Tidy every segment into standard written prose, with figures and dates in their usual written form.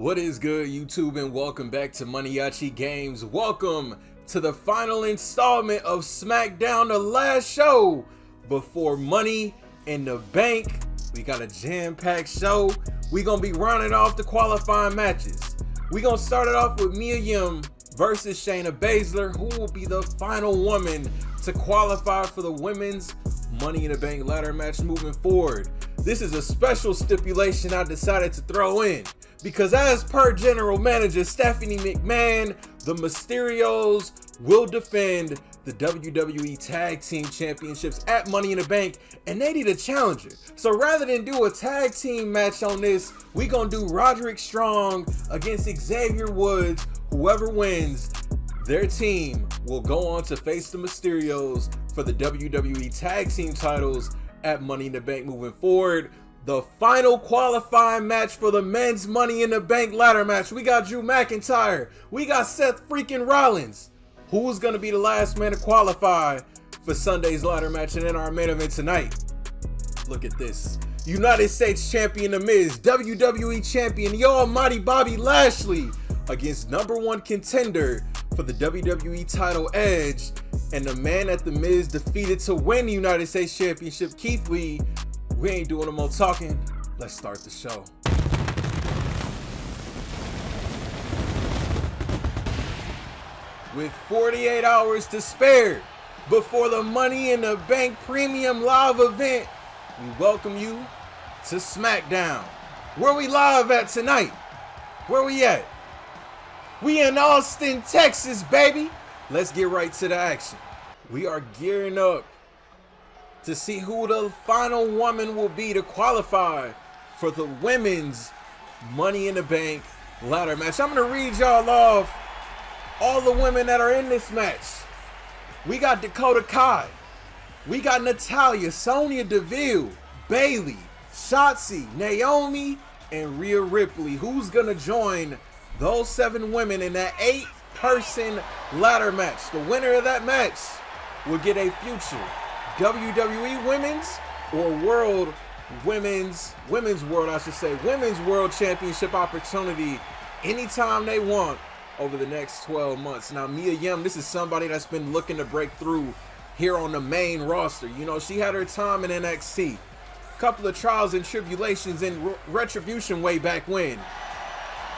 What is good, YouTube, and welcome back to Maniaci Games. Welcome to the final installment of SmackDown, the last show before Money in the Bank. We got a jam-packed show. We gonna be running off the qualifying matches. We gonna start it off with Mia Yim versus Shayna Baszler, who will be the final woman to qualify for the women's Money in the Bank ladder match moving forward. This is a special stipulation I decided to throw in, because as per General Manager Stephanie McMahon, the Mysterios will defend the WWE Tag Team Championships at Money in the Bank, and they need a challenger. So rather than do a tag team match on this, we gonna do Roderick Strong against Xavier Woods. Whoever wins, their team will go on to face the Mysterios for the WWE Tag Team titles at Money in the Bank moving forward. The final qualifying match for the men's Money in the Bank ladder match. We got Drew McIntyre. We got Seth freaking Rollins. Who's going to be the last man to qualify for Sunday's ladder match? And in our main event tonight, look at this. United States Champion The Miz, WWE Champion the almighty Bobby Lashley against #1 contender for the WWE title Edge, and the man that The Miz defeated to win the United States Championship, Keith Lee. We ain't doing no more talking. Let's start the show. With 48 hours to spare before the Money in the Bank Premium Live event, we welcome you to SmackDown. Where we live at tonight? Where we at? We in Austin, Texas, baby. Let's get right to the action. We are gearing up to see who the final woman will be to qualify for the women's Money in the Bank ladder match. I'm gonna read y'all off all the women that are in this match. We got Dakota Kai, we got Natalya, Sonya Deville, Bayley, Shotzi, Naomi, and Rhea Ripley. Who's gonna join those 7 women in that 8-person ladder match? The winner of that match will get a future WWE Women's or Women's World Championship opportunity anytime they want over the next 12 months. Now, Mia Yim, this is somebody that's been looking to break through here on the main roster. You know, she had her time in NXT, a couple of trials and tribulations in Retribution way back when,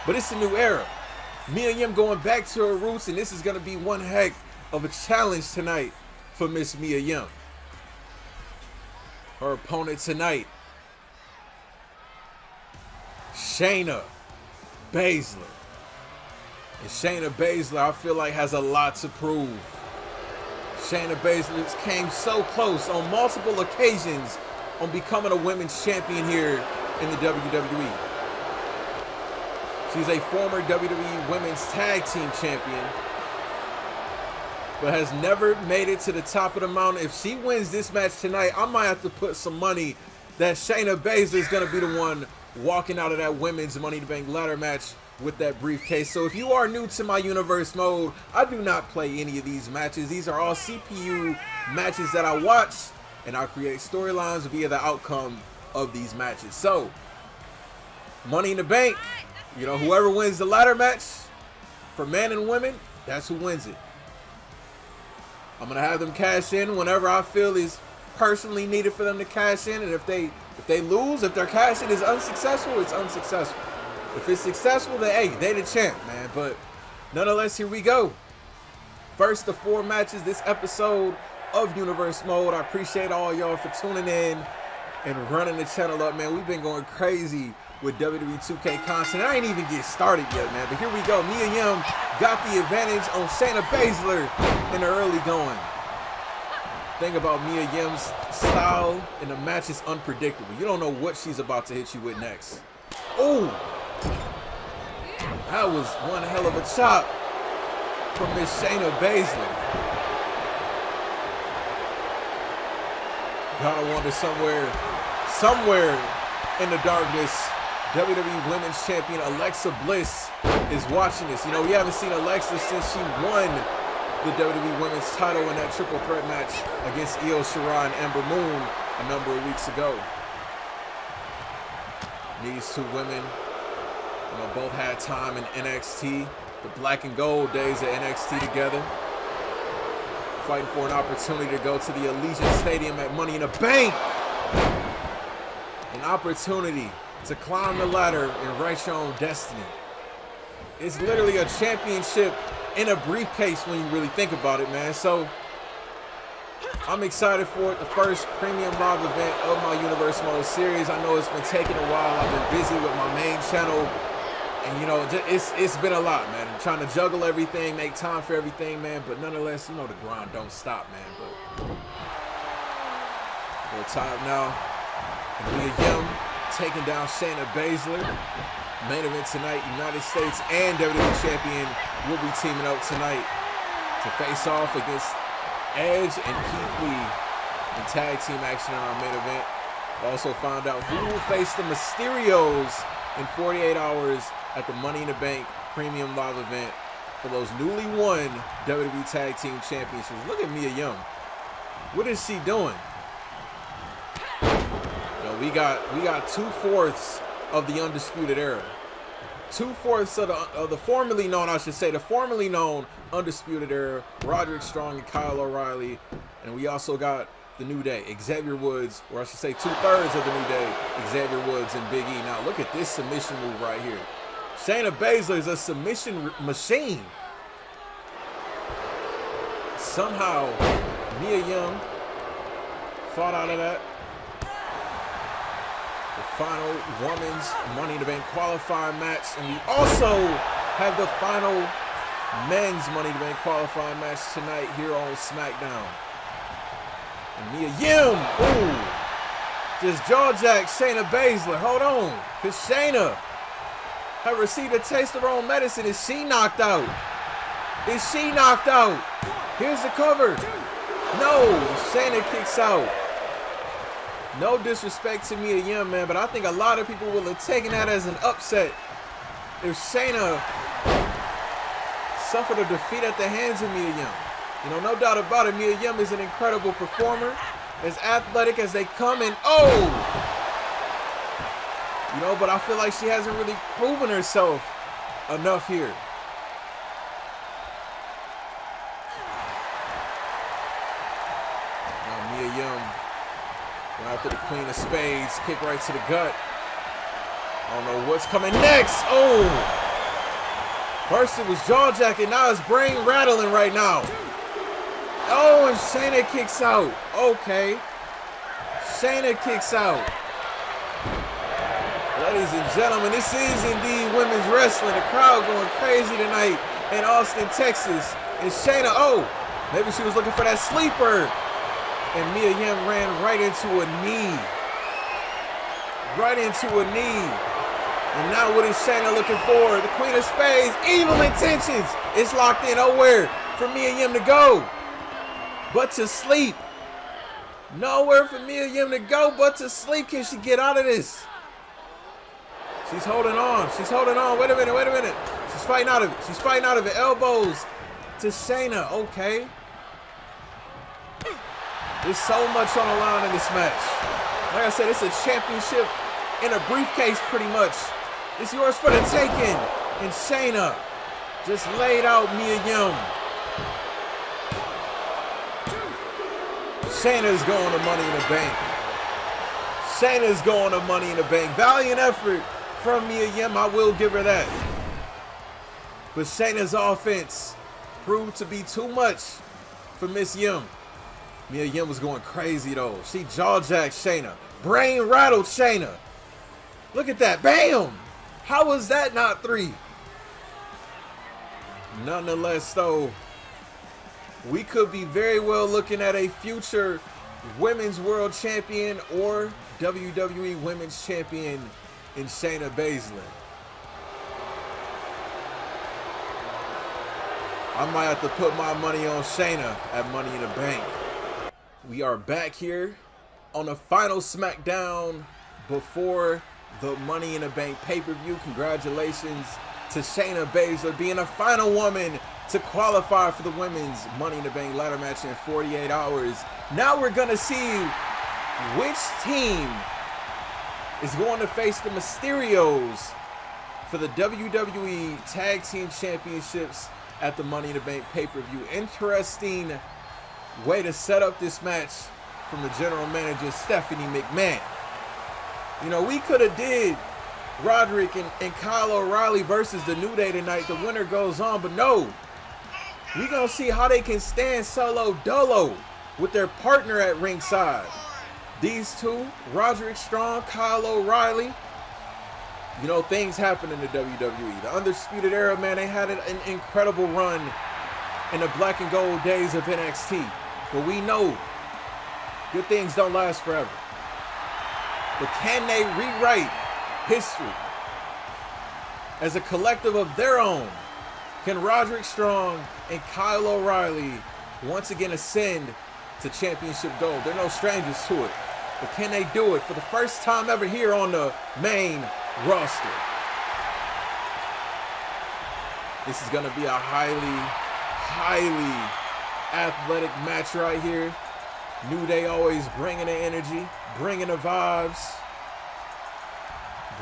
but it's a new era. Mia Yim going back to her roots, and this is going to be one heck of a challenge tonight for Miss Mia Yim. Her opponent tonight, Shayna Baszler. And Shayna Baszler, I feel like, has a lot to prove. Shayna Baszler came so close on multiple occasions on becoming a women's champion here in the WWE. She's a former WWE Women's Tag Team Champion, but has never made it to the top of the mountain. If she wins this match tonight, I might have to put some money that Shayna Baszler is going to be the one walking out of that women's Money in the Bank ladder match with that briefcase. So if you are new to my universe mode, I do not play any of these matches. These are all CPU matches that I watch, and I create storylines via the outcome of these matches. So Money in the Bank, you know, whoever wins the ladder match for men and women, that's who wins it. I'm gonna have them cash in whenever I feel is personally needed for them to cash in, and if they lose, if their cash in is unsuccessful, it's unsuccessful. If it's successful, then hey, they the champ, man. But nonetheless, here we go. First of 4 matches this episode of Universe Mode. I appreciate all y'all for tuning in and running the channel up, man. We've been going crazy with WWE 2K content. I ain't even get started yet, man. But here we go. Mia Yim got the advantage on Shayna Baszler in the early going. Thing about Mia Yim's style in the match is unpredictable. You don't know what she's about to hit you with next. Oh, that was one hell of a chop from Miss Shayna Baszler. Gotta wonder somewhere in the darkness, WWE Women's Champion Alexa Bliss is watching this. You know, we haven't seen Alexa since she won the WWE Women's title in that triple threat match against Io Shirai and Ember Moon a number of weeks ago. These two women You know, both had time in NXT, the black and gold days of NXT together. Fighting for an opportunity to go to the Allegiant Stadium at Money in the Bank. An opportunity to climb the ladder and write your own destiny. It's literally a championship in a briefcase when you really think about it, man. So I'm excited for it. The first premium live event of my Universe Mode series. I know it's been taking a while. I've been busy with my main channel. And, you know, it's been a lot, man. I'm trying to juggle everything, make time for everything, man. But nonetheless, you know, the grind don't stop, man. But we're time now. Mia Yim taking down Shayna Baszler. Main event tonight, United States and WWE Champion will be teaming up tonight to face off against Edge and Keith Lee in tag team action in our main event. We'll also find out who will face the Mysterios in 48 hours at the Money in the Bank Premium Live event for those newly won WWE Tag Team Championships. Look at Mia Yim. What is she doing? Yo, we got 2/4 of the Undisputed Era. 2/4 of the formerly known, I should say, the formerly known Undisputed Era, Roderick Strong and Kyle O'Reilly. And we also got the New Day, Xavier Woods, or I should say 2/3 of the New Day, Xavier Woods and Big E. Now look at this submission move right here. Shayna Baszler is a submission machine. Somehow, Mia Yim fought out of that. The final women's Money in the Bank qualifying match. And we also have the final men's Money in the Bank qualifying match tonight here on SmackDown. And Mia Yim, ooh, just jaw jack Shayna Baszler. Hold on, because Shayna have received a taste of her own medicine. Is she knocked out? Is she knocked out? Here's the cover. No, Shayna kicks out. No disrespect to Mia Yim, man, but I think a lot of people will have taken that as an upset if Shayna suffered a defeat at the hands of Mia Yim. You know, no doubt about it, Mia Yim is an incredible performer, as athletic as they come in. Oh! You know, but I feel like she hasn't really proven herself enough here. Now Mia Yim, going after the Queen of Spades, kick right to the gut. I don't know what's coming next. Oh! First it was jaw jacking, now it's brain rattling right now. Oh, and Shayna kicks out. Okay. Shayna kicks out. Ladies and gentlemen, this is indeed women's wrestling. The crowd going crazy tonight in Austin, Texas. And Shayna, oh, maybe she was looking for that sleeper. And Mia Yim ran right into a knee. Right into a knee. And now what is Shayna looking for? The Queen of Spades, evil intentions. It's locked in nowhere for Mia Yim to go but to sleep. Nowhere for Mia Yim to go but to sleep. Can she get out of this? She's holding on. She's holding on. Wait a minute. Wait a minute. She's fighting out of it. She's fighting out of it. Elbows to Shayna. Okay. There's so much on the line in this match. Like I said, it's a championship in a briefcase pretty much. It's yours for the taking. And Shayna just laid out Mia Yim. Shayna's going to Money in the Bank. Shayna's going to Money in the Bank. Valiant effort from Mia Yim, I will give her that. But Shayna's offense proved to be too much for Miss Yim. Mia Yim was going crazy though. She jaw-jacked Shayna. Brain rattled Shayna. Look at that, bam! How was that not 3? Nonetheless though, we could be very well looking at a future Women's World Champion or WWE Women's Champion in Shayna Baszler. I might have to put my money on Shayna at Money in the Bank. We are back here on the final SmackDown before the Money in the Bank pay-per-view. Congratulations to Shayna Baszler being the final woman to qualify for the women's Money in the Bank ladder match in 48 hours. Now we're gonna see which team is going to face the Mysterios for the WWE Tag Team Championships at the Money in the Bank pay-per-view. Interesting way to set up this match from the general manager, Stephanie McMahon. You know, we could have did Roderick and Kyle O'Reilly versus the New Day tonight. The winner goes on, but no. We're going to see how they can stand solo dolo with their partner at ringside. These two, Roderick Strong, Kyle O'Reilly. You know, things happen in the WWE. The Undisputed Era, man, they had an incredible run in the black and gold days of NXT. But we know good things don't last forever. But can they rewrite history as a collective of their own? Can Roderick Strong and Kyle O'Reilly once again ascend to championship gold? They're no strangers to it. But can they do it for the first time ever here on the main roster? This is going to be a highly athletic match right here. New Day always bringing the energy, bringing the vibes,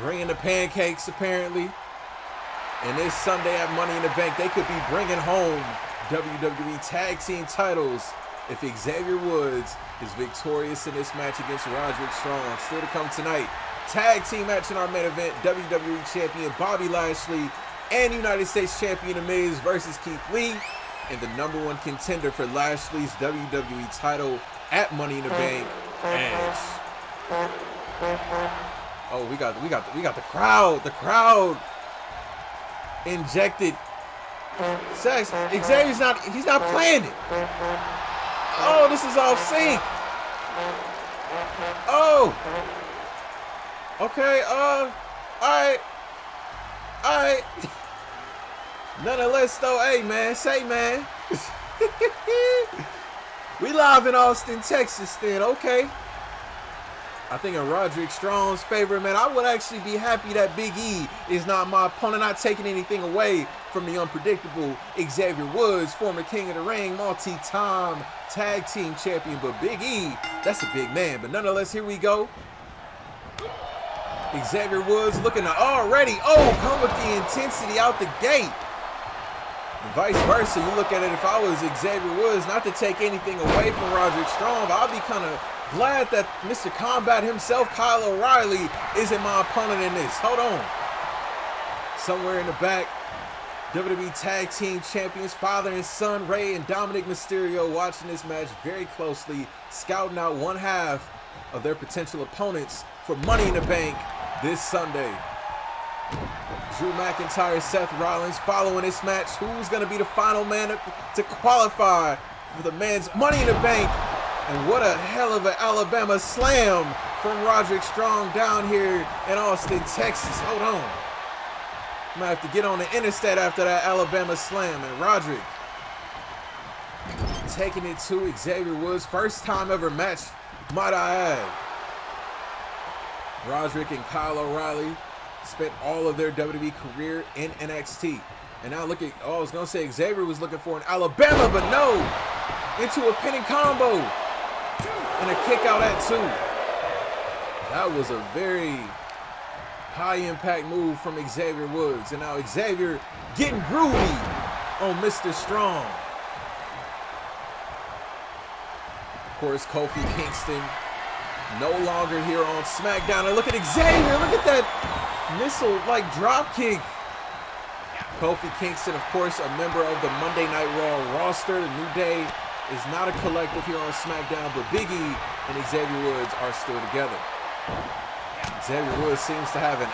bringing the pancakes apparently. And this Sunday at Money in the Bank, they could be bringing home WWE Tag Team titles if Xavier Woods is victorious in this match against Roderick Strong. Still to come tonight, tag team match in our main event, WWE Champion Bobby Lashley and United States Champion The Miz versus Keith Lee, and the #1 contender for Lashley's WWE title at Money in the Bank, Edge. Oh, we got the crowd. The crowd injected sex. Xavier's not playing it. Oh, this is off sync. Oh. Okay, alright. Nonetheless though, hey man, say man. We live in Austin, Texas then, okay. I think in Roderick Strong's favor, man, I would actually be happy that Big E is not my opponent, not taking anything away from the unpredictable Xavier Woods, former King of the Ring, multi-time tag team champion. But Big E, that's a big man. But nonetheless, here we go. Xavier Woods looking to already, come with the intensity out the gate. And vice versa, you look at it, if I was Xavier Woods, not to take anything away from Roderick Strong, but I'll be kind of glad that Mr. Combat himself, Kyle O'Reilly, isn't my opponent in this. Hold on. Somewhere in the back, WWE Tag Team Champions, father and son, Rey and Dominic Mysterio, watching this match very closely, scouting out one half of their potential opponents for Money in the Bank this Sunday. Drew McIntyre, Seth Rollins following this match. Who's going to be the final man to qualify for the men's Money in the Bank? And what a hell of an Alabama slam from Roderick Strong down here in Austin, Texas. Hold on. I'm going to have to get on the interstate after that Alabama slam. And Roderick taking it to Xavier Woods. First time ever match, might I add. Roderick and Kyle O'Reilly spent all of their WWE career in NXT. And now look at, I was going to say Xavier was looking for an Alabama, but no. Into a pinning combo. And a kick out at 2. That was a very high impact move from Xavier Woods. And now Xavier getting groovy on Mr. Strong. Of course, Kofi Kingston no longer here on SmackDown. And look at Xavier. Look at that missile-like drop kick. Kofi Kingston, of course, a member of the Monday Night Raw roster. The New Day is not a collective here on SmackDown, but Big E and Xavier Woods are still together. Xavier Woods seems to have an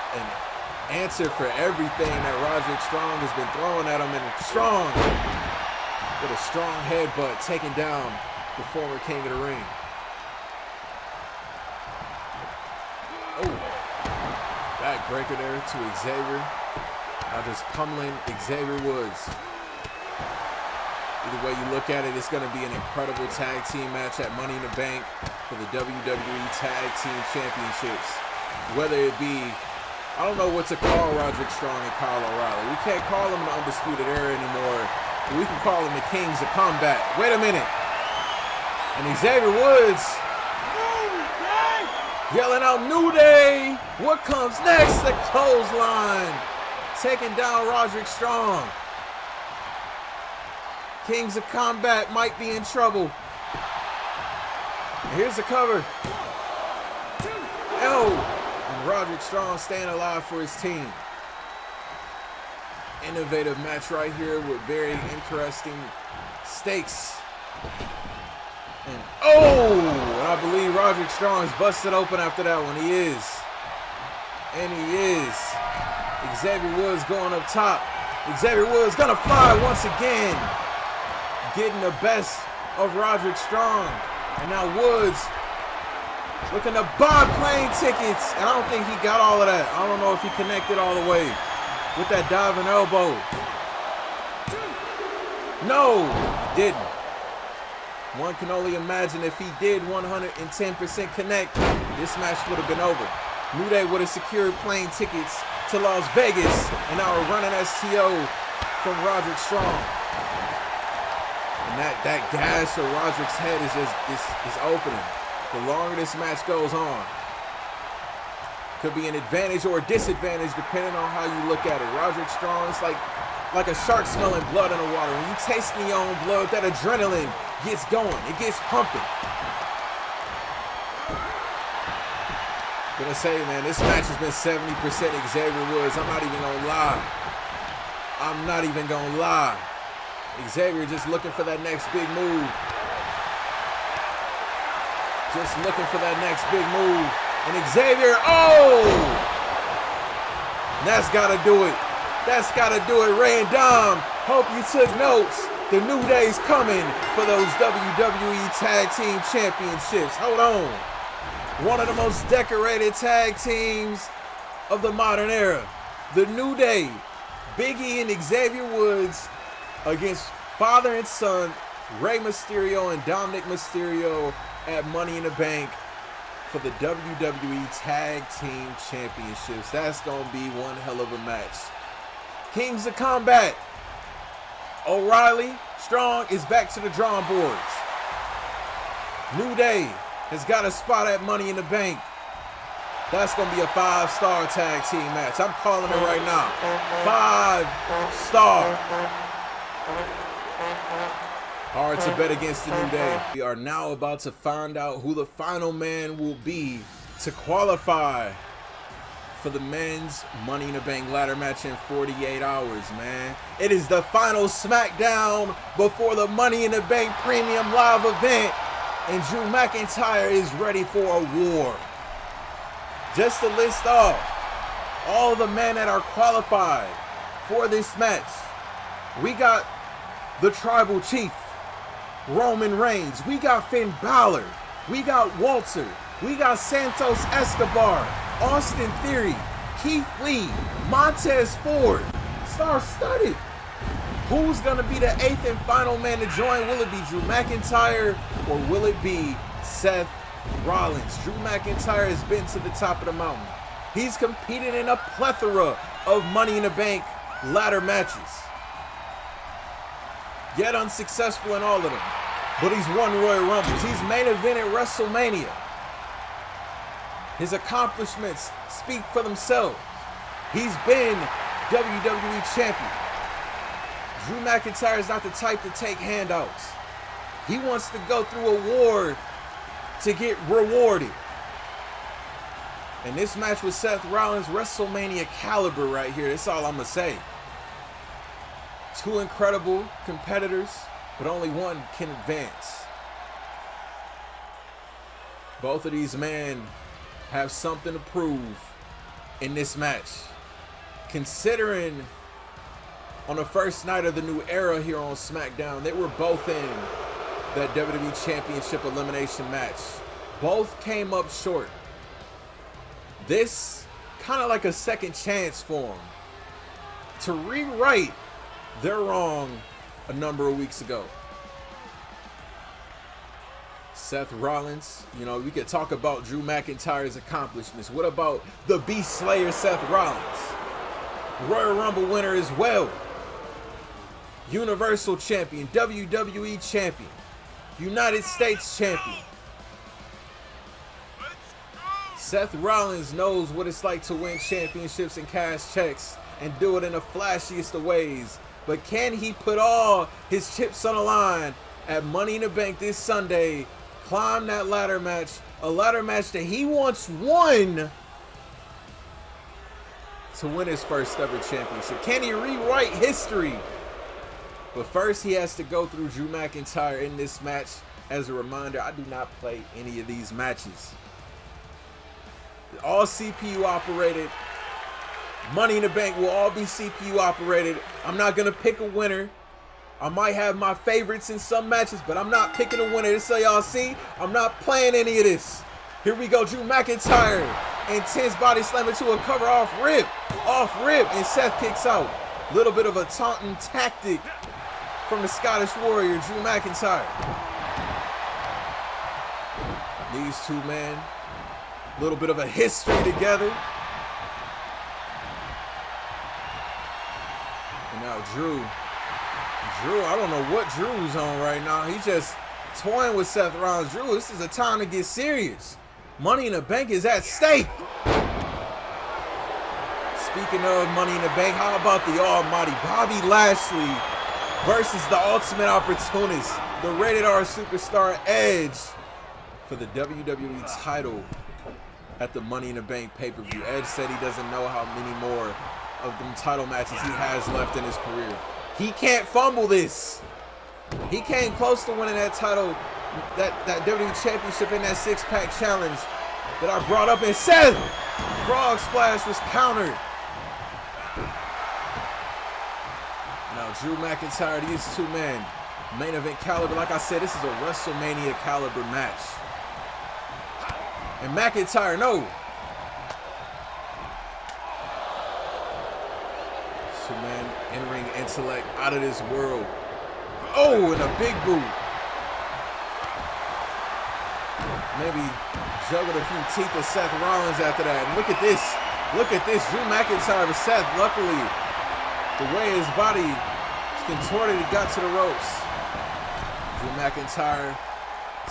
answer for everything that Roderick Strong has been throwing at him, and Strong with a strong headbutt taking down the former King of the Ring. Oh, backbreaker there to Xavier. Now just pummeling Xavier Woods. Either way you look at it, it's going to be an incredible tag team match at Money in the Bank for the WWE Tag Team Championships. Whether it be, I don't know what to call Roderick Strong and Kyle O'Reilly. We can't call them the Undisputed Era anymore. We can call them the Kings of Combat. Wait a minute. And Xavier Woods yelling out, New Day! What comes next? The clothesline taking down Roderick Strong. Kings of Combat might be in trouble. Here's the cover. And Roderick Strong staying alive for his team. Innovative match right here with very interesting stakes. And I believe Roderick Strong is busted open after that one. He is. And he is. Xavier Woods going up top. Xavier Woods gonna fly once again. Getting the best of Roderick Strong. And now Woods looking to buy plane tickets. And I don't think he got all of that. I don't know if he connected all the way with that diving elbow. No, he didn't. One can only imagine if he did 110% connect, this match would have been over. New Day would have secured plane tickets to Las Vegas, and now we're running STO from Roderick Strong. And that gash of Roderick's head is opening. The longer this match goes on, could be an advantage or a disadvantage depending on how you look at it. Roderick Strong is like a shark smelling blood in the water. When you taste your own blood, that adrenaline gets going. It gets pumping. Gonna say, man, this match has been 70% Xavier Woods. I'm not even gonna lie. I'm not even gonna lie. Xavier just looking for that next big move. Just looking for that next big move. And Xavier, that's gotta do it. That's gotta do it. Ray and Dom, hope you took notes. The New Day's coming for those WWE Tag Team Championships. Hold on. One of the most decorated tag teams of the modern era. The New Day, Big E and Xavier Woods against father and son, Rey Mysterio and Dominic Mysterio at Money in the Bank for the WWE Tag Team Championships. That's going to be one hell of a match. Kings of Combat. O'Reilly Strong is back to the drawing boards. New Day has got a spot at Money in the Bank. That's going to be a 5-star tag team match. I'm calling it right now. 5-star. Hard to bet against the New Day. We are now about to find out who the final man will be to qualify for the men's Money in the Bank ladder match in 48 hours, man. It is the final SmackDown before the Money in the Bank Premium Live event, and Drew McIntyre is ready for a war. Just to list off all the men that are qualified for this match, we got the Tribal Chief, Roman Reigns. We got Finn Balor. We got Walter. We got Santos Escobar, Austin Theory, Keith Lee, Montez Ford. Star-studded. Who's going to be the 8th and final man to join? Will it be Drew McIntyre or will it be Seth Rollins? Drew McIntyre has been to the top of the mountain. He's competed in a plethora of Money in the Bank ladder matches, yet unsuccessful in all of them. But he's won Royal Rumbles. He's main evented WrestleMania. His accomplishments speak for themselves. He's been WWE Champion. Drew McIntyre is not the type to take handouts. He wants to go through a war to get rewarded. And this match with Seth Rollins, WrestleMania caliber right here. That's all I'm going to say. Two incredible competitors, but only one can advance. Both of these men have something to prove in this match. Considering on the first night of the new era here on SmackDown, they were both in that WWE Championship elimination match. Both came up short. This kind of like a second chance for them to rewrite their wrong a number of weeks ago. Seth Rollins, you know, we could talk about Drew McIntyre's accomplishments. What about the Beast Slayer Seth Rollins? Royal Rumble winner as well. Universal Champion, WWE Champion, United States Champion. Seth Rollins knows what it's like to win championships and cash checks and do it in the flashiest of ways. But can he put all his chips on the line at Money in the Bank this Sunday, climb that ladder match, a ladder match that he once won, to win his first ever championship? Can he rewrite history? But first, he has to go through Drew McIntyre in this match. As a reminder, I do not play any of these matches. All CPU operated. Money in the Bank will all be CPU operated. I'm not going to pick a winner. I might have my favorites in some matches, but I'm not picking a winner. So y'all see, I'm not playing any of this. Here we go, Drew McIntyre. Intense body slam into a cover off rip, and Seth kicks out. Little bit of a taunting tactic from the Scottish Warrior, Drew McIntyre. These two men, a little bit of a history together. And now Drew, I don't know what Drew's on right now. He's just toying with Seth Rollins. Drew, this is a time to get serious. Money in the Bank is at stake. Speaking of Money in the Bank, how about the almighty Bobby Lashley versus the Ultimate Opportunist, the Rated R Superstar Edge, for the WWE title at the Money in the Bank pay-per-view. Edge said he doesn't know how many more of them title matches he has left in his career. He can't fumble this. He came close to winning that title, that WWE Championship in that six-pack challenge that I brought up, and Seth Frog Splash was countered. Now Drew McIntyre, these two men, main event caliber. Like I said, this is a WrestleMania caliber match. And McIntyre, no. Two men in-ring intellect out of this world. Oh, and a big boot. Maybe juggled a few teeth of Seth Rollins after that. And look at this. Look at this. Drew McIntyre with Seth. Luckily, the way his body is contorted, he got to the ropes. Drew McIntyre,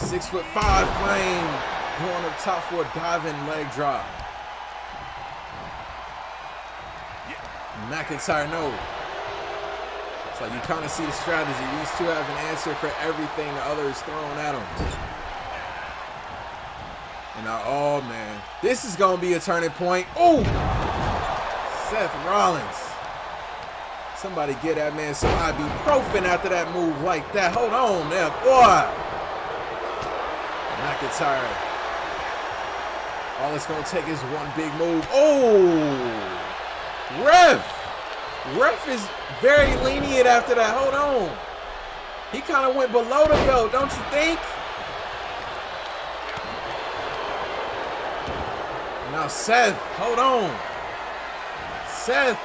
6'5" frame, going up top for a diving leg drop. McIntyre, no. It's like you kind of see the strategy. These two have an answer for everything the other is throwing at them. And now, oh man, this is gonna be a turning point. Oh, Seth Rollins. Somebody get that man some ibuprofen after that move like that. Hold on there, boy. McIntyre. All it's gonna take is one big move. Oh, Ref is very lenient after that. Hold on. He kind of went below the belt, don't you think? And now Seth, hold on. Seth.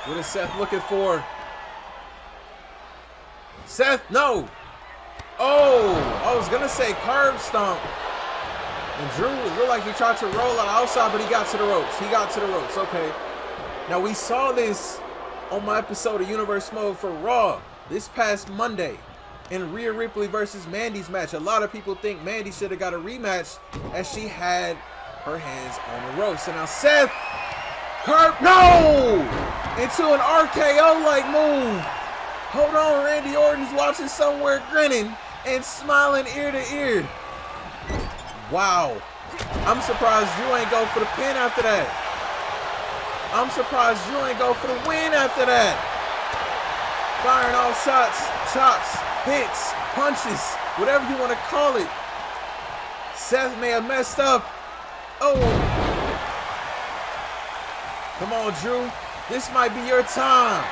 What is Seth looking for? Seth, no. Oh, I was going to say curb stomp. And Drew, it looked like he tried to roll out outside, but he got to the ropes. He got to the ropes, okay. Now, we saw this on my episode of Universe Mode for Raw this past Monday in Rhea Ripley versus Mandy's match. A lot of people think Mandy should have got a rematch as she had her hands on the ropes. And now Seth, no! Into an RKO-like move. Hold on, Randy Orton's watching somewhere grinning and smiling ear to ear. Wow. I'm surprised Drew ain't go for the pin after that. I'm surprised Drew ain't go for the win after that. Firing all shots, chops, hits, punches, whatever you want to call it. Seth may have messed up. Oh. Come on, Drew. This might be your time.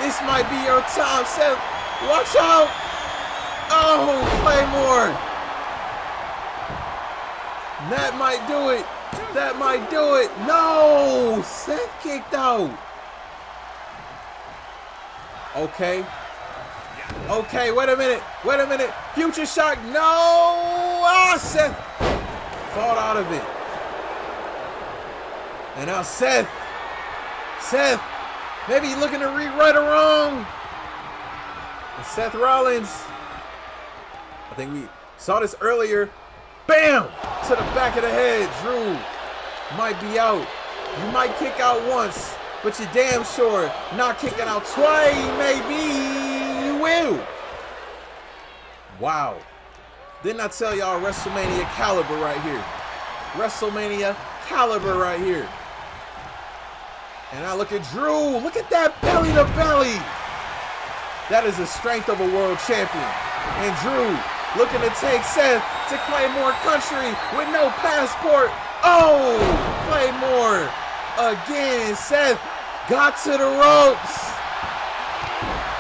This might be your time, Seth. Watch out. Oh, Claymore. That might do it. That might do it. No, Seth kicked out. Okay. Okay, wait a minute. Wait a minute. Future shock. No. Ah, Seth fought out of it. And now Seth, maybe he's looking to rewrite a wrong. And Seth Rollins, I think we saw this earlier. Bam! To the back of the head. Drew might be out. You might kick out once, but you're damn sure not kicking out twice. Maybe you will. Wow. Didn't I tell y'all WrestleMania caliber right here? WrestleMania caliber right here. And I look at Drew. Look at that belly to belly. That is the strength of a world champion. And Drew looking to take Seth to Claymore country with no passport. Oh, Claymore again. Seth got to the ropes.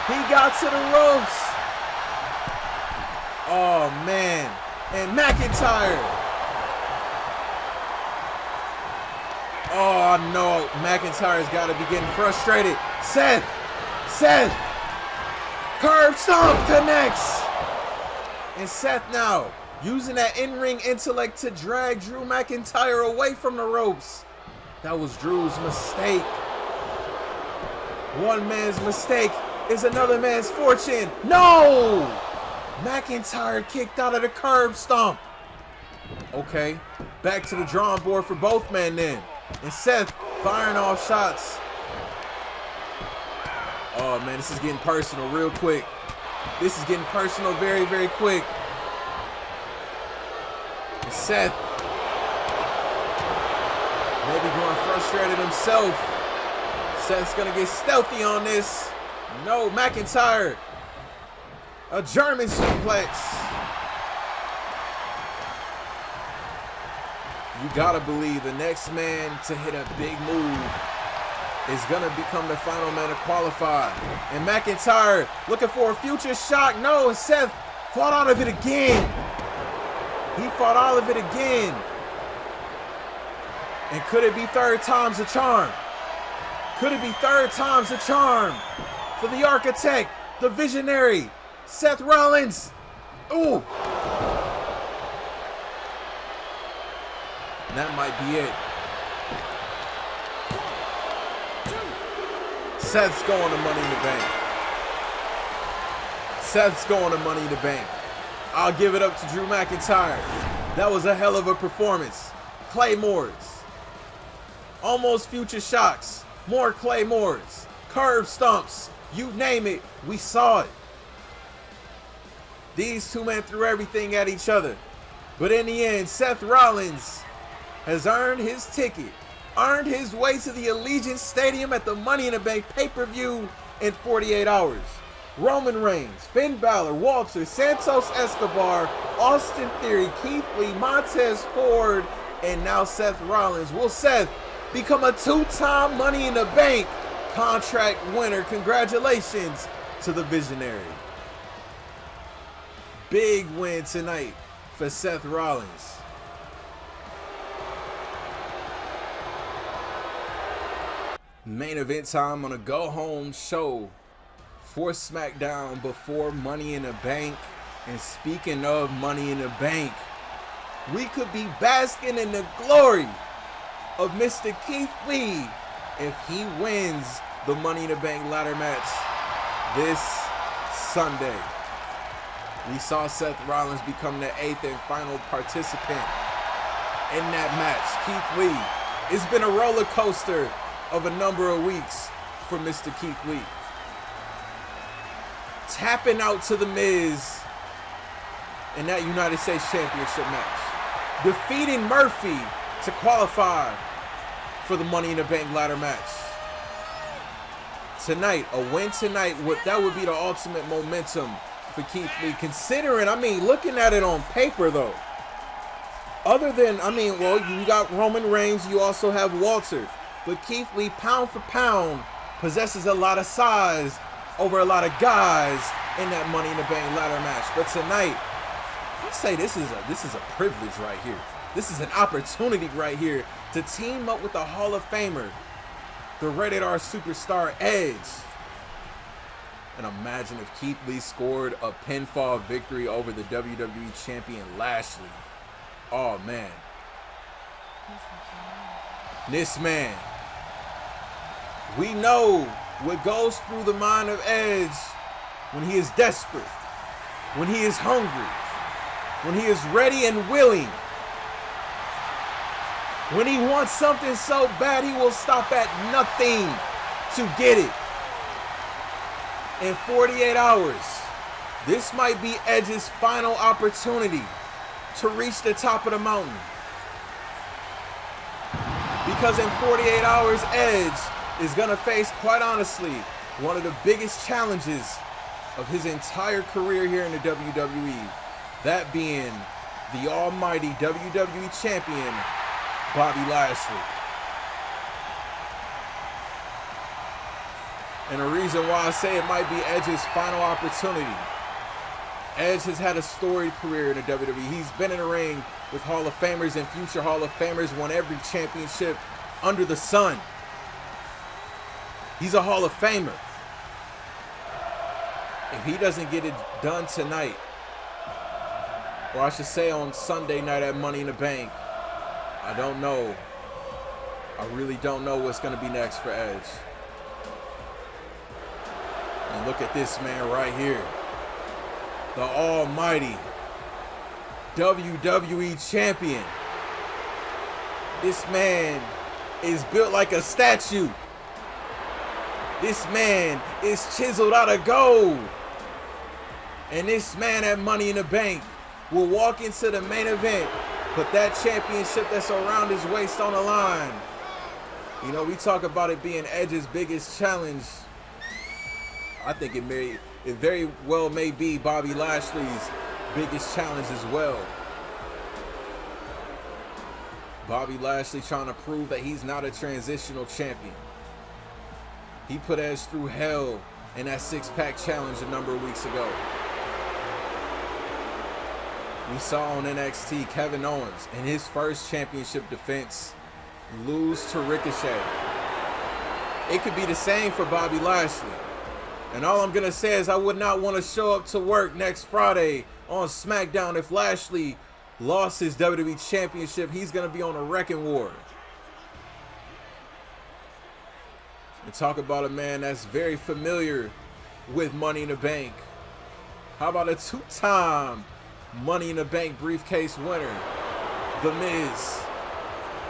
He got to the ropes. Oh, man. And McIntyre. Oh, no. McIntyre's got to be getting frustrated. Seth. Curb stomp connects. And Seth now using that in-ring intellect to drag Drew McIntyre away from the ropes. That was Drew's mistake. One man's mistake is another man's fortune. No! McIntyre kicked out of the curb stomp. Okay, back to the drawing board for both men then. And Seth firing off shots. Oh man, this is getting personal real quick. This is getting personal very, very quick. And Seth maybe growing frustrated himself. Seth's gonna get stealthy on this. No, McIntyre. A German suplex. You gotta believe the next man to hit a big move is gonna become the final man to qualify. And McIntyre looking for a future shock. No, Seth fought out of it again. He fought out of it again. And could it be third time's a charm? Could it be third time's a charm for the architect, the visionary, Seth Rollins? Ooh. That might be it. Seth's going to Money in the Bank. Seth's going to Money in the Bank. I'll give it up to Drew McIntyre. That was a hell of a performance. Claymores. Almost future shocks. More Claymores. Curb stomps. You name it. We saw it. These two men threw everything at each other. But in the end, Seth Rollins has earned his ticket, earned his way to the Allegiant Stadium at the Money in the Bank pay-per-view in 48 hours. Roman Reigns, Finn Balor, Walter, Santos Escobar, Austin Theory, Keith Lee, Montez Ford, and now Seth Rollins. Will Seth become a two-time Money in the Bank contract winner? Congratulations to the visionary. Big win tonight for Seth Rollins. Main event time on a go-home show for SmackDown before Money in the Bank. And speaking of Money in the Bank, we could be basking in the glory of Mr. Keith Lee if he wins the Money in the Bank ladder match this Sunday. We saw Seth Rollins become the 8th and final participant in that match. Keith Lee, it's been a roller coaster of a number of weeks for Mr. Keith Lee. Tapping out to The Miz in that United States Championship match. Defeating Murphy to qualify for the Money in the Bank ladder match. Tonight, a win tonight, that would be the ultimate momentum for Keith Lee. Considering, looking at it on paper though, other than, well, you got Roman Reigns, you also have Walter. But Keith Lee, pound for pound, possesses a lot of size over a lot of guys in that Money in the Bank ladder match. But tonight, I say this is a privilege right here. This is an opportunity right here to team up with the Hall of Famer, the Rated R superstar Edge. And imagine if Keith Lee scored a pinfall victory over the WWE champion Lashley. Oh man. This man. We know what goes through the mind of Edge when he is desperate, when he is hungry, when he is ready and willing When he wants something so bad, he will stop at nothing to get it. In 48 hours, this might be Edge's final opportunity to reach the top of the mountain. Because in 48 hours, Edge is going to face, quite honestly, one of the biggest challenges of his entire career here in the WWE. That being the almighty WWE Champion, Bobby Lashley. And the reason why I say it might be Edge's final opportunity. Edge has had a storied career in the WWE. He's been in the ring with Hall of Famers and future Hall of Famers, won every championship under the sun. He's a Hall of Famer. If he doesn't get it done tonight, or I should say on Sunday night at Money in the Bank, I don't know. I really don't know what's going to be next for Edge. And look at this man right here. The almighty WWE Champion. This man is built like a statue. This man is chiseled out of gold. And this man at Money in the Bank will walk into the main event, put that championship that's around his waist on the line. You know, we talk about it being Edge's biggest challenge. I think it very well may be Bobby Lashley's biggest challenge as well. Bobby Lashley trying to prove that he's not a transitional champion. He put Edge through hell in that six-pack challenge a number of weeks ago. We saw on NXT Kevin Owens in his first championship defense lose to Ricochet. It could be the same for Bobby Lashley. And all I'm going to say is I would not want to show up to work next Friday on SmackDown if Lashley lost his WWE Championship. He's going to be on a wrecking war. And talk about a man that's very familiar with Money in the Bank. How about a two-time Money in the Bank briefcase winner, The Miz,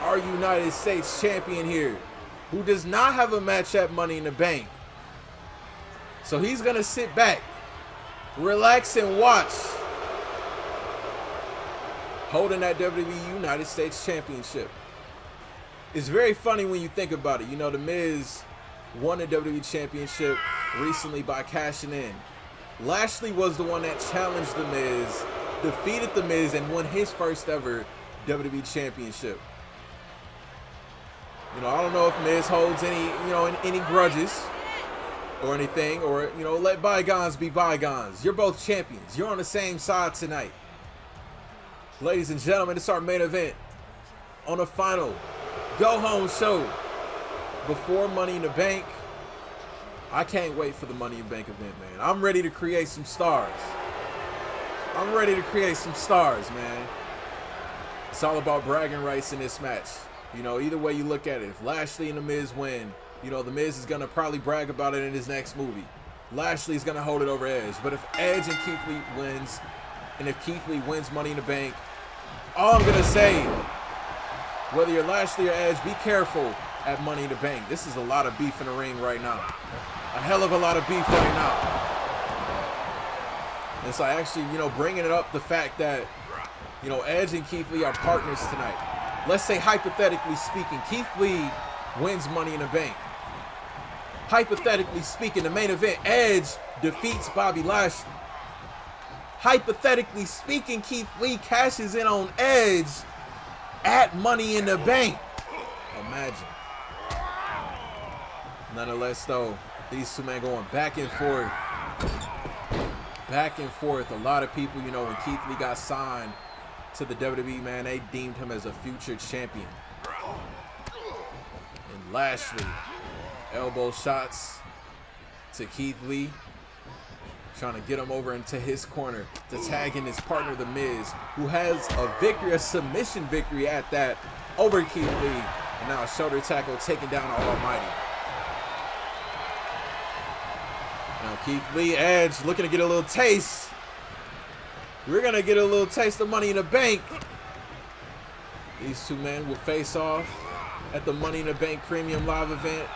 our United States champion here, who does not have a match at Money in the Bank. So he's going to sit back, relax, and watch, holding that WWE United States Championship. It's very funny when you think about it. You know, The Miz won the WWE Championship recently by cashing in. Lashley was the one that challenged The Miz, defeated The Miz, and won his first ever WWE Championship. You know, I don't know if Miz holds any grudges or anything, or, you know, let bygones be bygones. You're both champions. You're on the same side tonight. Ladies and gentlemen, it's our main event on the final go-home show before Money in the Bank. I can't wait for the Money in the Bank event, man. I'm ready to create some stars. I'm ready to create some stars, man. It's all about bragging rights in this match. You know, either way you look at it, if Lashley and The Miz win, you know, The Miz is going to probably brag about it in his next movie. Lashley's going to hold it over Edge. But if Edge and Keith Lee wins, and if Keith Lee wins Money in the Bank, all I'm going to say, whether you're Lashley or Edge, be careful at Money in the Bank. This is a lot of beef in the ring right now. A hell of a lot of beef right now. And so actually, you know, bringing it up, the fact that, you know, Edge and Keith Lee are partners tonight. Let's say, hypothetically speaking, Keith Lee wins Money in the Bank. Hypothetically speaking, the main event, Edge defeats Bobby Lashley. Hypothetically speaking, Keith Lee cashes in on Edge at Money in the Bank. Imagine. Nonetheless, though, these two men going back and forth. Back and forth. A lot of people, you know, when Keith Lee got signed to the WWE, man, they deemed him as a future champion. And Lashley, elbow shots to Keith Lee, trying to get him over into his corner to tag in his partner, The Miz, who has a victory, a submission victory at that, over Keith Lee. And now a shoulder tackle taking down Almighty. Now Keith Lee, Edge looking to get a little taste. We're going to get a little taste of Money in the Bank. These two men will face off at the Money in the Bank Premium Live event.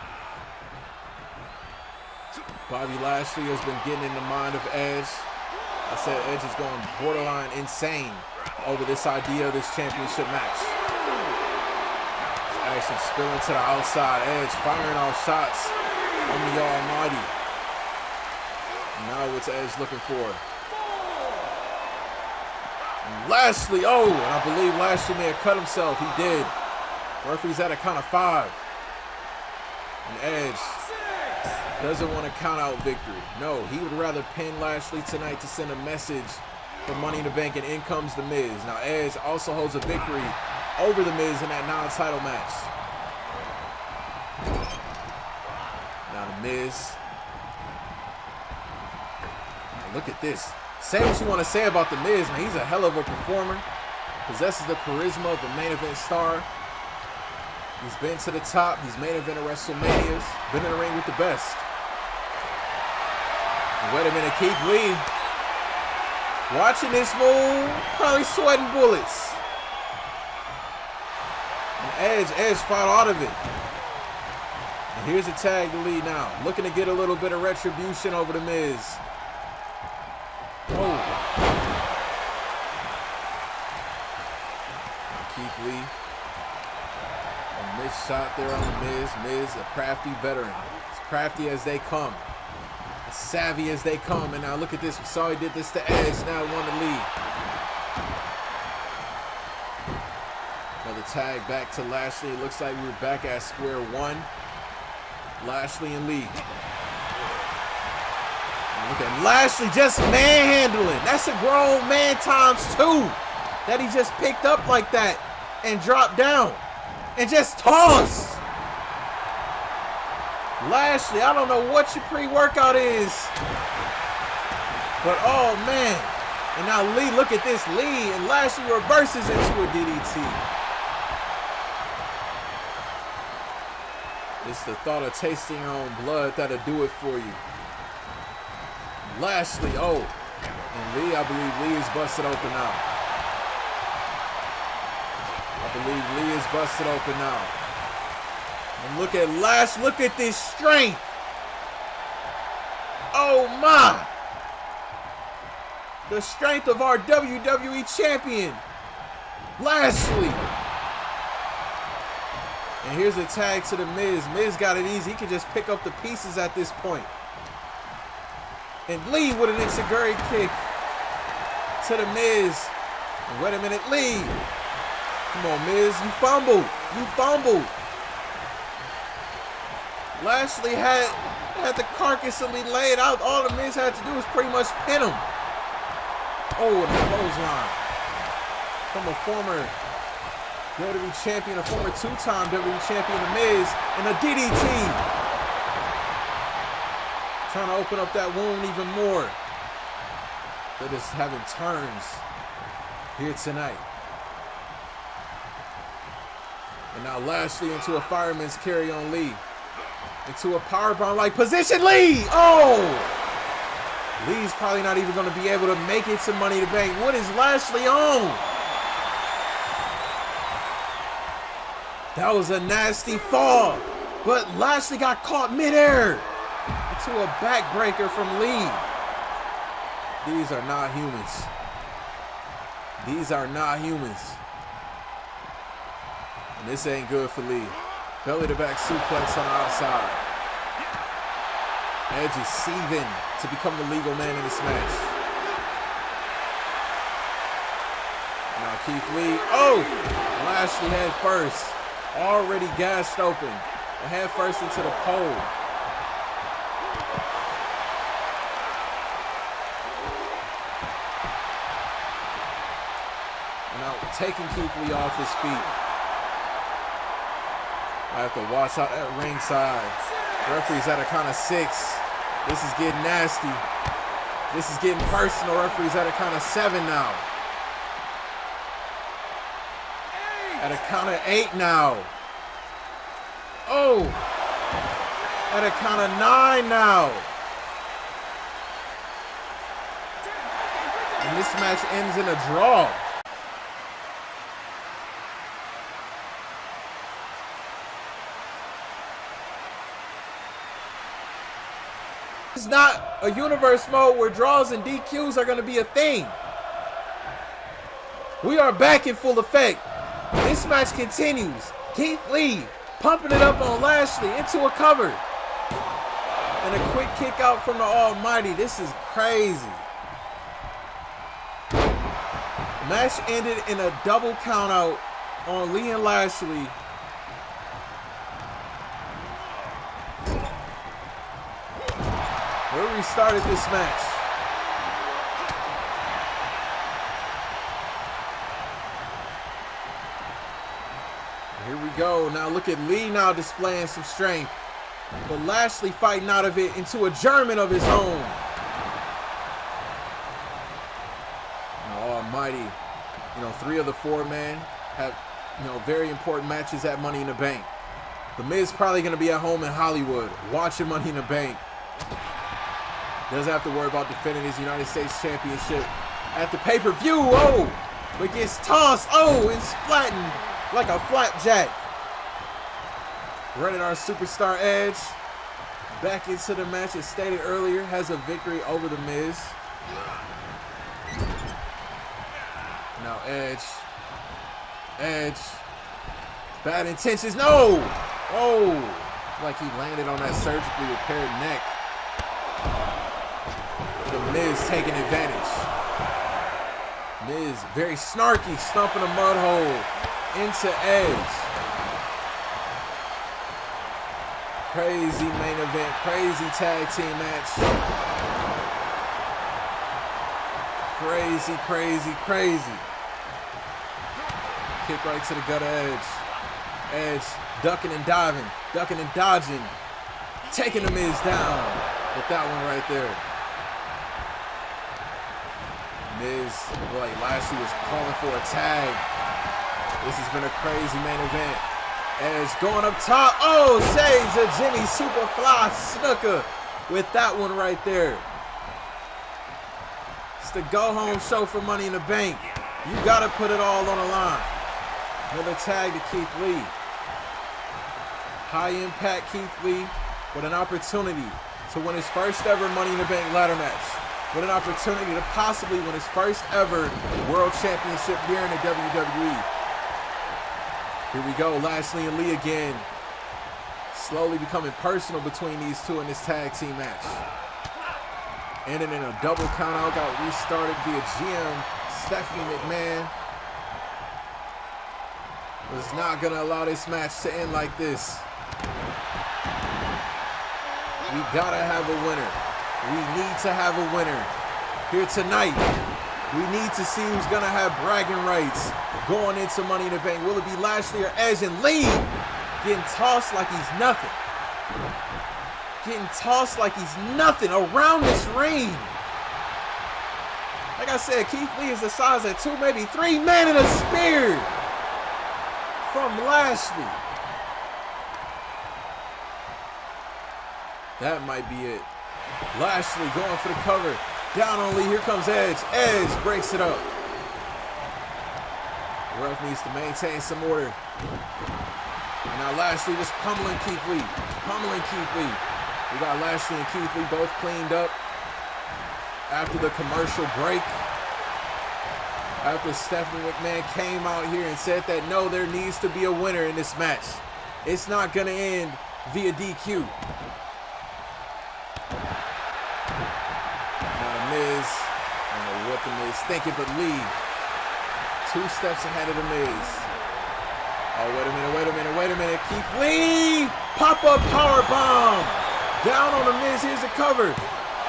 Bobby Lashley has been getting in the mind of Edge. I said Edge is going borderline insane over this idea of this championship match. It's actually spilling to the outside. Edge firing off shots on the Almighty. Now what's Edge looking for? And Lashley, oh, and I believe Lashley may have cut himself. He did. Referee's at a count of 5. And Edge doesn't want to count out victory. No, he would rather pin Lashley tonight to send a message for Money in the Bank, and in comes The Miz. Now Edge also holds a victory over The Miz in that non-title match. Now The Miz. Now look at this. Say what you want to say about The Miz, man. He's a hell of a performer. Possesses the charisma of a main event star. He's been to the top. He's main event of WrestleManias. Been in the ring with the best. And wait a minute, Keith Lee. Watching this move, probably sweating bullets. And Edge fought out of it. And here's a tag to Lee now. Looking to get a little bit of retribution over The Miz. Oh. Keith Lee. A missed shot there on The Miz. Miz, a crafty veteran. As crafty as they come. As savvy as they come. And now look at this. We saw he did this to Edge. Now he won the lead. Another tag back to Lashley. It looks like we're back at square one. Lashley and Lee. And look at Lashley just manhandling. That's a grown man ×2 that he just picked up like that and dropped down. And just tossed. Lashley, I don't know what your pre-workout is. But oh man. And now Lee, look at this. Lee and Lashley reverses into a DDT. It's the thought of tasting your own blood that'll do it for you. Lashley, oh. And Lee, I believe Lee is busted open now. I believe Lee is busted open now. And look at Lash. Look at this strength. Oh my. The strength of our WWE champion, Lashley. And here's a tag to The Miz. Miz got it easy. He can just pick up the pieces at this point. And Lee with an enziguri kick to The Miz. And wait a minute, Lee. Come on, Miz, you fumbled. You fumbled. Lashley had the carcass laid out. All The Miz had to do was pretty much pin him. Oh, and a clothesline. From a former WWE champion, a former 2-time WWE champion, The Miz, and a DDT. Trying to open up that wound even more. They're just having turns here tonight. And now Lashley into a fireman's carry on Lee. Into a powerbomb-like position. Lee! Oh! Lee's probably not even going to be able to make it to Money in the Bank. What is Lashley on? That was a nasty fall. But Lashley got caught midair. Into a backbreaker from Lee. These are not humans. These are not humans. And this ain't good for Lee. Belly to back suplex on the outside. Edge is seething to become the legal man in this match. Now Keith Lee. Oh! Lashley head first. Already gashed open. Head first into the pole. And now taking Keith Lee off his feet. I have to watch out at ringside. Referee's at a count of 6. This is getting nasty. This is getting personal. Referee's at a count of 7 now. At a count of 8 now. Oh! At a count of 9 now. And this match ends in a draw. It's not a universe mode where draws and DQs are going to be a thing. We are back in full effect. This match continues. Keith Lee pumping it up on Lashley into a cover. And a quick kick out from the Almighty. This is crazy. Match ended in a double count out on Lee and Lashley. We restarted this match. Here we go. Now look at Lee now displaying some strength. But Lashley fighting out of it into a German of his own. Now, Almighty, 3 of the 4 men have, very important matches at Money in the Bank. The Miz probably going to be at home in Hollywood watching Money in the Bank. Doesn't have to worry about defending his United States Championship at the pay-per-view. Oh, but gets tossed. Oh, it's flattened like a flapjack. Running our superstar Edge back into the match as stated earlier, has a victory over the Miz. Now Edge, bad intentions. No, oh, like he landed on that surgically repaired neck. The Miz taking advantage. Miz very snarky, stumping a mud hole into Edge. Crazy main event, crazy tag team match. Crazy, crazy, crazy. Kick right to the gut of Edge. Edge ducking and diving, ducking and dodging. Taking the Miz down with that one right there. Miz, like Lashley was calling for a tag. This has been a crazy main event. Edge going up top. Oh, saves a Jimmy Superfly Snuka with that one right there. It's the go-home show for Money in the Bank. You got to put it all on the line. Another tag to Keith Lee. High impact Keith Lee with an opportunity to win his first ever Money in the Bank ladder match. With an opportunity to possibly win his first ever World Championship here in the WWE. Here we go, Lashley and Lee again. Slowly becoming personal between these two in this tag team match. Ending in a double count out, got restarted via GM Stephanie McMahon. Was not gonna allow this match to end like this. We gotta have a winner. We need to have a winner here tonight. We need to see who's gonna have bragging rights going into Money in the Bank. Will it be Lashley or Edge? And Lee getting tossed like he's nothing. Getting tossed like he's nothing around this ring. Like I said, Keith Lee is the size of 2, maybe 3 men in a spear from Lashley. That might be it. Lashley going for the cover. Down on Lee. Here comes Edge. Edge breaks it up. The ref needs to maintain some order. And now Lashley just pummeling Keith Lee. Pummeling Keith Lee. We got Lashley and Keith Lee both cleaned up after the commercial break. After Stephanie McMahon came out here and said that no, there needs to be a winner in this match. It's not going to end via DQ. Miz, I don't know what the Miz thinking, but Lee 2 steps ahead of the Miz. Oh, wait a minute. Keith Lee, pop-up power bomb down on the Miz. Here's the cover,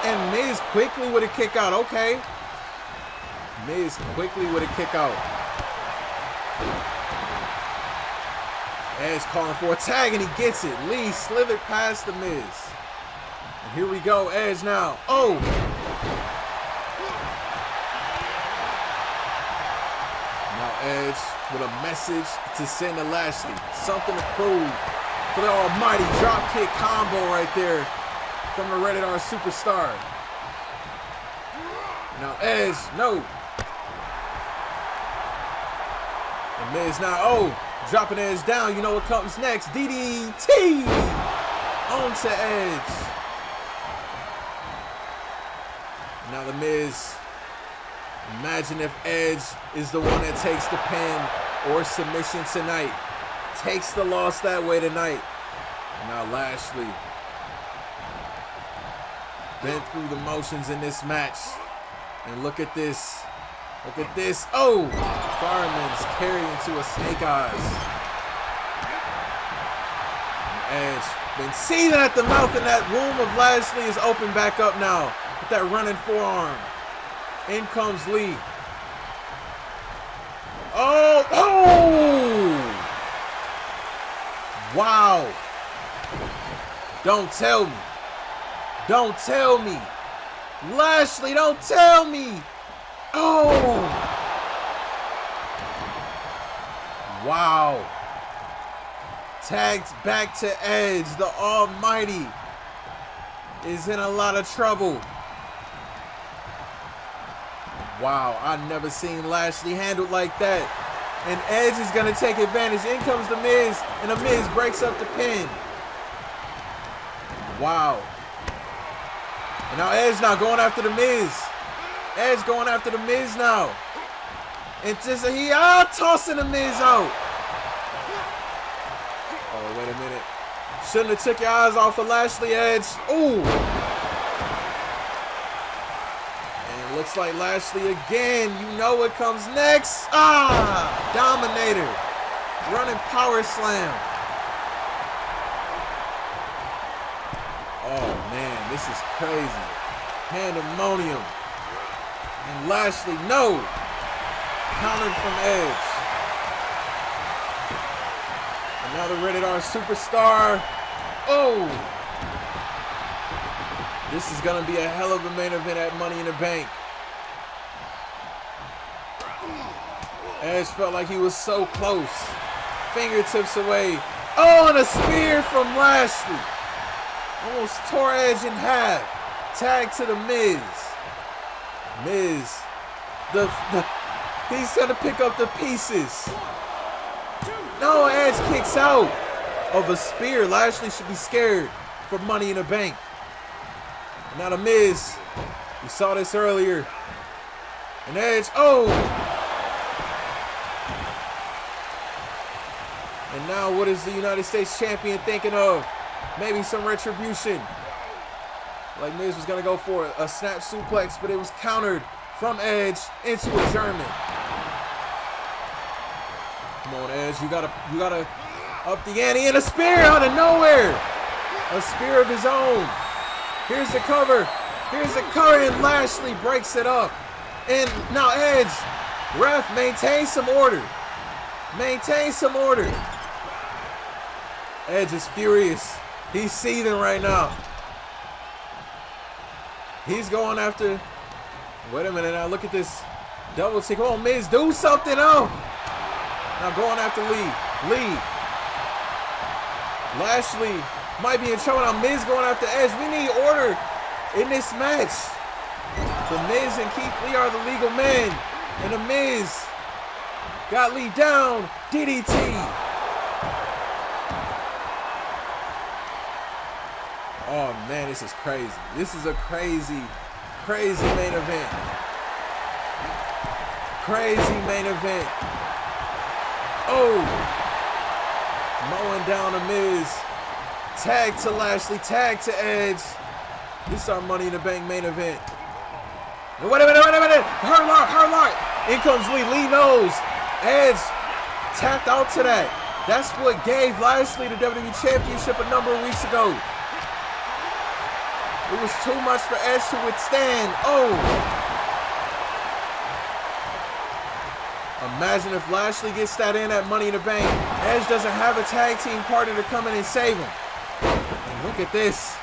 and Miz quickly with a kick out. Okay, Miz quickly with a kick out. Edge calling for a tag, and he gets it. Lee slithered past the Miz, and here we go. Edge now. Oh. Edge with a message to send to Lashley. Something to prove for the almighty drop kick combo right there from the Rated R superstar. Now Edge, no. And Miz now, dropping Edge down. You know what comes next. DDT onto Edge. Now The Miz. Imagine if Edge is the one that takes the pin or submission tonight. Takes the loss that way tonight. Now Lashley. Been through the motions in this match. And look at this. Look at this. Oh! Fireman's carry into a snake eyes. And Edge been seething at the mouth, and that wound of Lashley is open back up now with that running forearm. In comes Lee. Oh! Oh! Wow. Don't tell me. Don't tell me. Lashley, don't tell me. Oh. Wow. Tagged back to Edge. The Almighty is in a lot of trouble. Wow, I've never seen Lashley handled like that. And Edge is going to take advantage. In comes The Miz, and The Miz breaks up the pin. Wow. And now Edge now going after The Miz. Edge going after The Miz now. And just tossing The Miz out. Oh, wait a minute. Shouldn't have took your eyes off of Lashley, Edge. Ooh. And looks like Lashley again. You know what comes next. Dominator. Running power slam. Oh, man, this is crazy. Pandemonium. And Lashley, no. Countered from Edge. And now the Rated R Superstar. Oh. This is going to be a hell of a main event at Money in the Bank. Edge felt like he was so close. Fingertips away. Oh, and a spear from Lashley. Almost tore Edge in half. Tag to The Miz. Miz. He's going to pick up the pieces. No, Edge kicks out of a spear. Lashley should be scared for Money in the Bank. Now The Miz. We saw this earlier. And Edge. Oh. And now what is the United States Champion thinking of? Maybe some retribution. Like Miz was going to go for a snap suplex, but it was countered from Edge into a German. Come on, Edge. You gotta up the ante, and a spear out of nowhere. A spear of his own. Here's the cover. Here's the cover, and Lashley breaks it up. And now Edge, ref, maintain some order. Maintain some order. Edge is furious. He's seething right now. He's going after. Wait a minute now. Look at this double take. Oh, Miz, do something. Oh. Now going after Lee. Lashley might be in trouble. Now Miz going after Edge. We need order in this match. The Miz and Keith Lee are the legal men. And The Miz got Lee down. DDT. Oh man, this is crazy. This is a crazy, crazy main event. Crazy main event. Oh. Mowing down The Miz. Tag to Lashley, tag to Edge. This is our Money in the Bank main event. And wait a minute. Her lock. In comes Lee. Lee knows. Edge tapped out to that. That's what gave Lashley the WWE Championship a number of weeks ago. It was too much for Edge to withstand. Oh. Imagine if Lashley gets that in at Money in the Bank. Edge doesn't have a tag team partner to come in and save him. And look at this.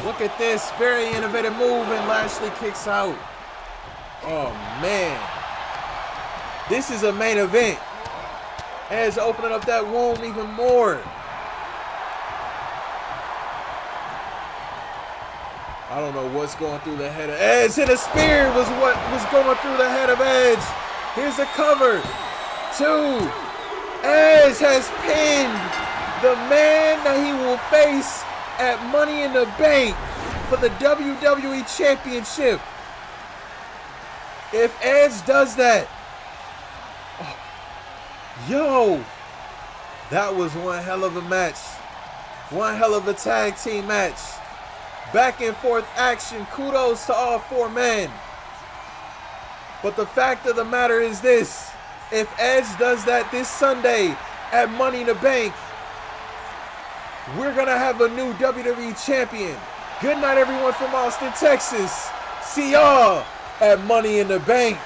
Look at this. Very innovative move, and Lashley kicks out. Oh, man. This is a main event. Edge opening up that wound even more. I don't know what's going through the head of Edge. And a spear was what was going through the head of Edge. Here's the cover. 2. Edge has pinned the man that he will face at Money in the Bank for the WWE Championship. If Edge does that, yo, that was one hell of a match. One hell of a tag team match. Back and forth action. Kudos to all four men. But the fact of the matter is this. If Edge does that this Sunday at Money in the Bank, we're going to have a new WWE champion. Good night, everyone from Austin, Texas. See y'all at Money in the Bank.